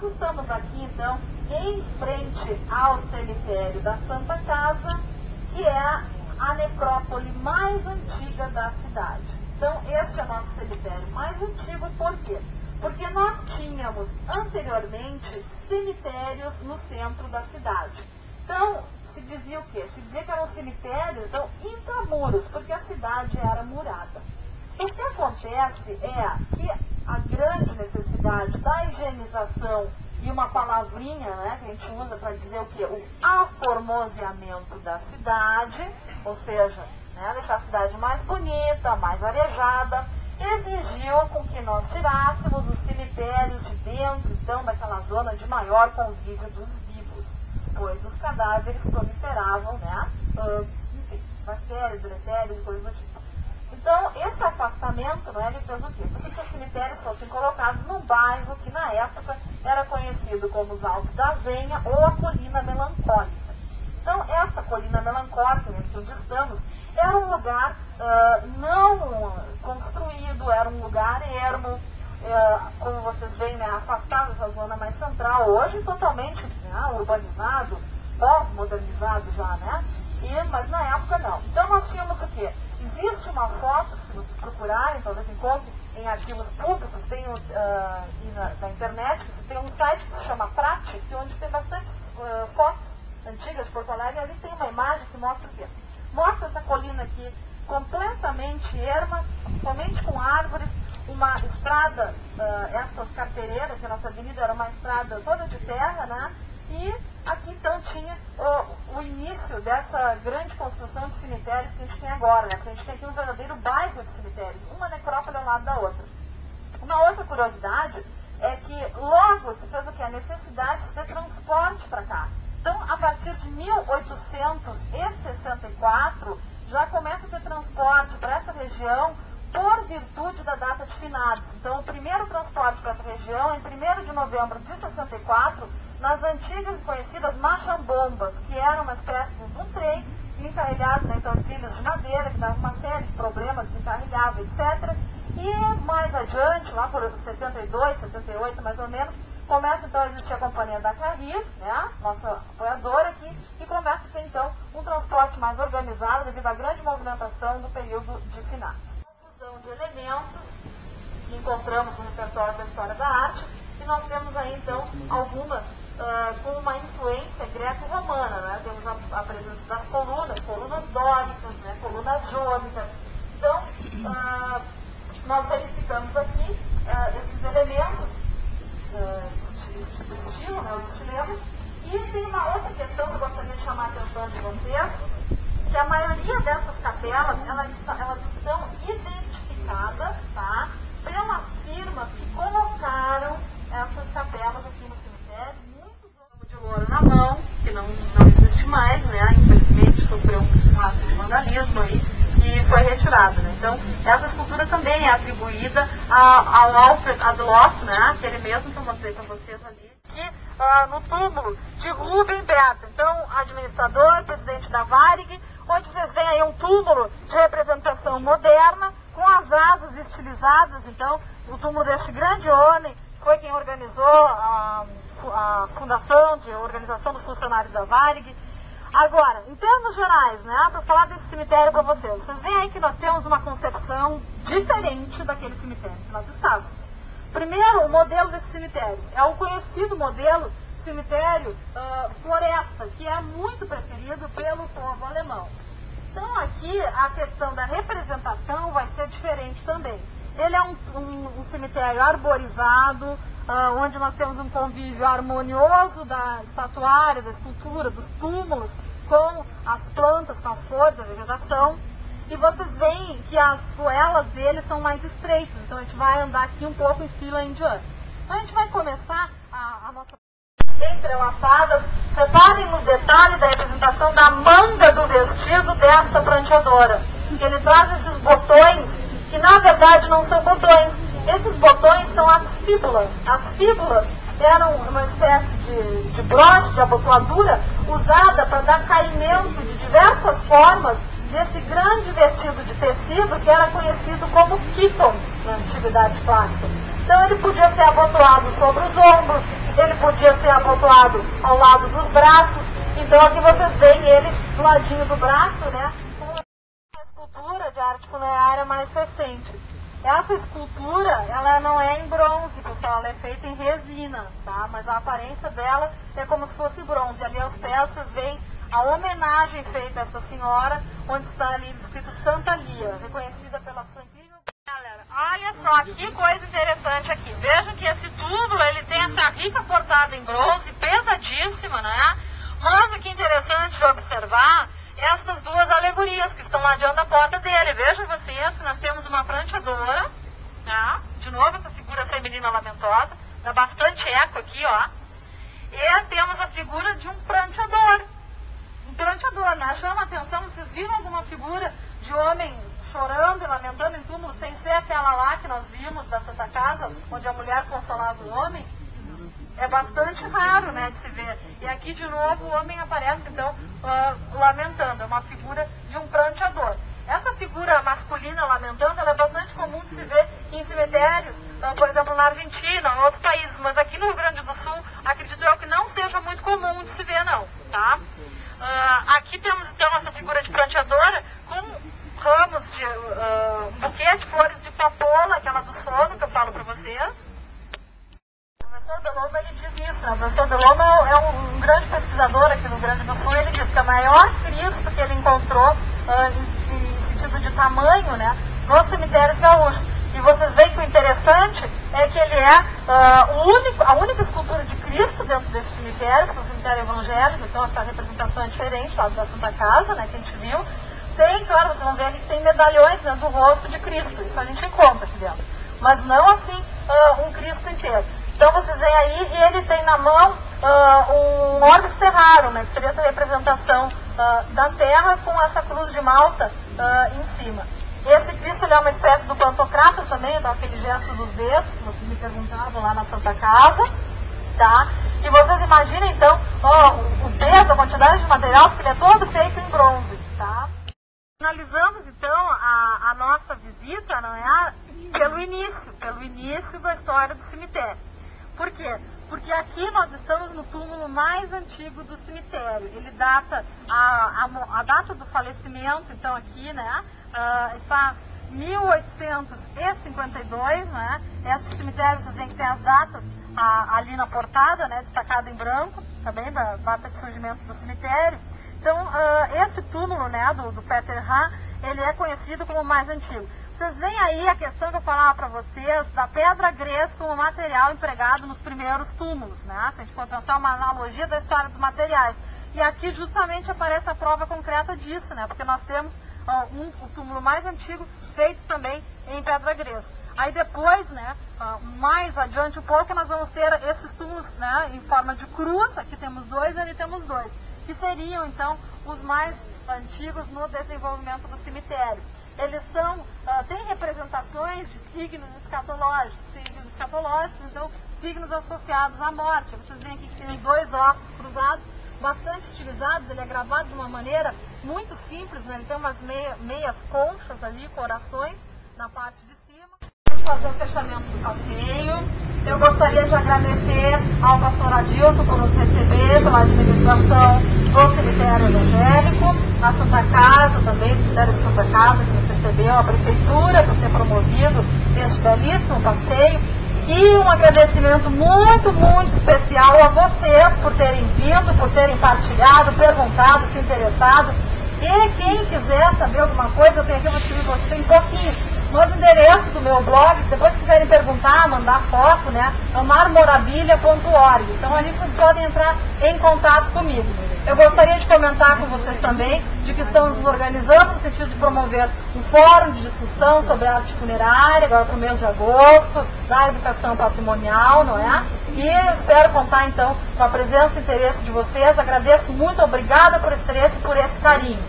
Nós estamos aqui, então, em frente ao cemitério da Santa Casa, que é a necrópole mais antiga da cidade. Então, este é o nosso cemitério mais antigo, por quê? Porque nós tínhamos, anteriormente, cemitérios no centro da cidade. Então, se dizia o quê? Se dizia que eram cemitérios, então, intramuros, porque a cidade era murada. O que acontece é que a grande necessidade da higienização e uma palavrinha, né, que a gente usa para dizer o quê? O aformoseamento da cidade, ou seja, né, deixar a cidade mais bonita, mais arejada, exigiu com que nós tirássemos os cemitérios de dentro, então, daquela zona de maior convívio dos vivos, pois os cadáveres proliferavam, né, enfim, bactérias, deletérios, coisas do tipo. Então, esse afastamento, né, ele fez o quê? Porque os cemitérios fossem colocados num bairro que, na época, era conhecido como os Altos da Venha ou a Colina Melancólica. Então, essa Colina Melancólica, onde estamos, era um lugar não construído, era um lugar ermo, como vocês veem, né, afastado dessa zona mais central, hoje totalmente, né, urbanizado, pós-modernizado já, né? Mas na época não. Então nós tínhamos o quê? Existe uma foto, se vocês procurarem, talvez encontrem em arquivos públicos, tem na internet, tem um site que se chama Pratic, onde tem bastante fotos antigas de Porto Alegre, e ali tem uma imagem que mostra o quê? Mostra essa colina aqui completamente erma, somente com árvores, uma estrada, essas carteireiras, que a nossa avenida era uma estrada toda de terra, né? E aqui então tinha o início dessa grande construção de cemitérios que a gente tem agora, né? Porque a gente tem aqui um verdadeiro bairro de cemitérios, uma necrópole ao lado da outra. Uma outra curiosidade é que logo se fez o que? A necessidade de ter transporte para cá. Então, a partir de 1864, já começa a ter transporte para essa região por virtude da data de finados. Então, o primeiro transporte para essa região é em 1º de novembro de 64, nas antigas e conhecidas machambombas, que era uma espécie de um trem encarregado, né, então, trilhos de madeira, que dava uma série de problemas, desencarregava, etc. E mais adiante, lá por 72, 78 mais ou menos, começa então a existir a companhia da Carris, né, nossa apoiadora aqui, e começa a ter então um transporte mais organizado devido à grande movimentação do período de finados. De elementos que encontramos no repertório da história da arte, e nós temos aí então algumas com uma influência greco-romana, né? Temos a presença das colunas dóricas, né? Colunas jônicas. Então, nós verificamos aqui esses elementos de estilo, né? Os estilemas, e tem uma outra questão que eu gostaria de chamar a atenção de vocês, que a maioria dessas capelas, elas estão identificadas, tá, pelas firmas que colocaram essas capelas aqui no cemitério. Muitos homens de ouro na mão, que não existe mais, né, infelizmente sofreu um ato de vandalismo aí, e foi retirado, né. Então, essa escultura também é atribuída ao Alfred Adloff, né, aquele mesmo que eu mostrei para vocês ali, que no túmulo de Rubem Berta, então, administrador, presidente da Varig, onde vocês veem aí um túmulo de representação moderna, com as asas estilizadas, então, o túmulo deste grande homem, foi quem organizou a fundação de organização dos funcionários da Varig. Agora, em termos gerais, né, para falar desse cemitério para vocês veem aí que nós temos uma concepção diferente daquele cemitério que nós estávamos. Primeiro, o modelo desse cemitério é o conhecido modelo cemitério floresta, que é muito preferido pelo povo alemão. Então aqui a questão da representação vai ser diferente também. Ele é um cemitério arborizado, onde nós temos um convívio harmonioso da estatuária, da escultura, dos túmulos, com as plantas, com as flores, a vegetação. E vocês veem que as ruelas dele são mais estreitas, então a gente vai andar aqui um pouco em fila indiana. Então a gente vai começar a nossa entrelaçadas. Reparem no detalhe da representação da manga do vestido dessa pranteadora. Ele traz esses botões, que na verdade não são botões. Esses botões são as fíbulas. As fíbulas eram uma espécie de broche, de abotoadura, usada para dar caimento de diversas formas desse grande vestido de tecido que era conhecido como kiton. na Antiguidade Clássica. Então ele podia ser abotoado sobre os ombros, ele podia ser abotoado ao lado dos braços. Então aqui vocês veem ele do ladinho do braço, né? Uma escultura de arte funerária mais recente. Essa escultura, ela não é em bronze, pessoal, ela é feita em resina, tá? Mas a aparência dela é como se fosse bronze. Ali aos pés vocês veem a homenagem feita a essa senhora, onde está ali escrito Santa Lia, reconhecida pela sua incrível... Galera, olha só que coisa interessante aqui. Vejam que esse túmulo, ele tem essa rica portada em bronze, pesadíssima, né? Mas o que é interessante de observar estas duas alegorias que estão lá diante da porta dele. Vejam vocês que nós temos uma pranteadora, tá? De novo essa figura feminina lamentosa, dá bastante eco aqui, ó. E temos a figura de um pranteador. Um pranteador, né? Chama a atenção, vocês viram alguma figura de homem chorando e lamentando em túmulo, sem ser aquela lá que nós vimos da Santa Casa, onde a mulher consolava o homem? É bastante raro, né, de se ver. E aqui, de novo, o homem aparece, então, lamentando. É uma figura de um pranteador. Essa figura masculina lamentando, ela é bastante comum de se ver em cemitérios, por exemplo, na Argentina, em outros países. Mas aqui no Rio Grande do Sul, acredito eu que não seja muito comum de se ver, não, tá? Aqui temos, então, essa figura de pranteadora com ramos de um buquê de flores de papoula, aquela do sono, que eu falo para vocês. O professor Bellomo, ele diz isso, né? O professor Bellomo é um grande pesquisador aqui no Rio Grande do Sul. Ele diz que a maior Cristo que ele encontrou em sentido de tamanho, né, nos cemitérios gaúchos. E vocês veem que o interessante é que ele é a única escultura de Cristo dentro desse cemitério, que é o cemitério evangélico. Então essa representação é diferente lá da Santa Casa, né, que a gente viu. Tem, claro, vocês vão ver ali que tem medalhões dentro do rosto de Cristo. Isso a gente encontra aqui dentro. Mas não assim um Cristo inteiro. Então vocês veem aí, e ele tem na mão um orbis terrarum, né, que seria essa representação da terra com essa cruz de Malta em cima. Esse Cristo, ele é uma espécie do pantocrata também, então aquele gesto dos dedos, que vocês me perguntavam lá na Santa Casa, tá? E vocês imaginem então o peso, a quantidade de material, porque ele é todo feito em bronze, tá? Finalizamos então a nossa visita, não é? Pelo início da história do cemitério. Por quê? Porque aqui nós estamos no túmulo mais antigo do cemitério. Ele data, a data do falecimento, então aqui, né, está 1852, né? Este cemitério, vocês veem que tem as datas ali na portada, né, destacada em branco, também da data de surgimento do cemitério. Então, esse túmulo, né, do Peter Hahn, ele é conhecido como o mais antigo. Vocês veem aí a questão que eu falava para vocês da pedra grés como material empregado nos primeiros túmulos, né? Se a gente for pensar uma analogia da história dos materiais. E aqui justamente aparece a prova concreta disso, né? Porque nós temos o túmulo mais antigo feito também em pedra grés. Aí depois, né, mais adiante um pouco, nós vamos ter esses túmulos, né, em forma de cruz. Aqui temos dois, ali temos dois, que seriam então os mais antigos no desenvolvimento do cemitério. Eles têm representações de signos escatológicos, então signos associados à morte. Vocês veem aqui que tem dois ossos cruzados, bastante estilizados. Ele é gravado de uma maneira muito simples, né? Ele tem umas meias conchas ali, corações, na parte de cima. Vamos fazer o fechamento do passeio. Eu gostaria de agradecer ao pastor Adilson por nos receber, pela administração do cemitério evangélico, a Santa Casa também, o cemitério de Santa Casa, que nos recebeu, a prefeitura por ter promovido este belíssimo passeio. E um agradecimento muito, muito especial a vocês por terem vindo, por terem partilhado, perguntado, se interessado. E quem quiser saber alguma coisa, eu tenho aqui, eu vou escrever vocês tem pouquinho. Mas o endereço do meu blog, depois que quiserem perguntar, mandar foto, né, é marmorabilia.org. Então ali vocês podem entrar em contato comigo. Eu gostaria de comentar com vocês também de que estamos nos organizando no sentido de promover um fórum de discussão sobre arte funerária, agora para o mês de agosto, da educação patrimonial, não é? E eu espero contar então com a presença e interesse de vocês. Agradeço muito, obrigada por esse interesse e por esse carinho.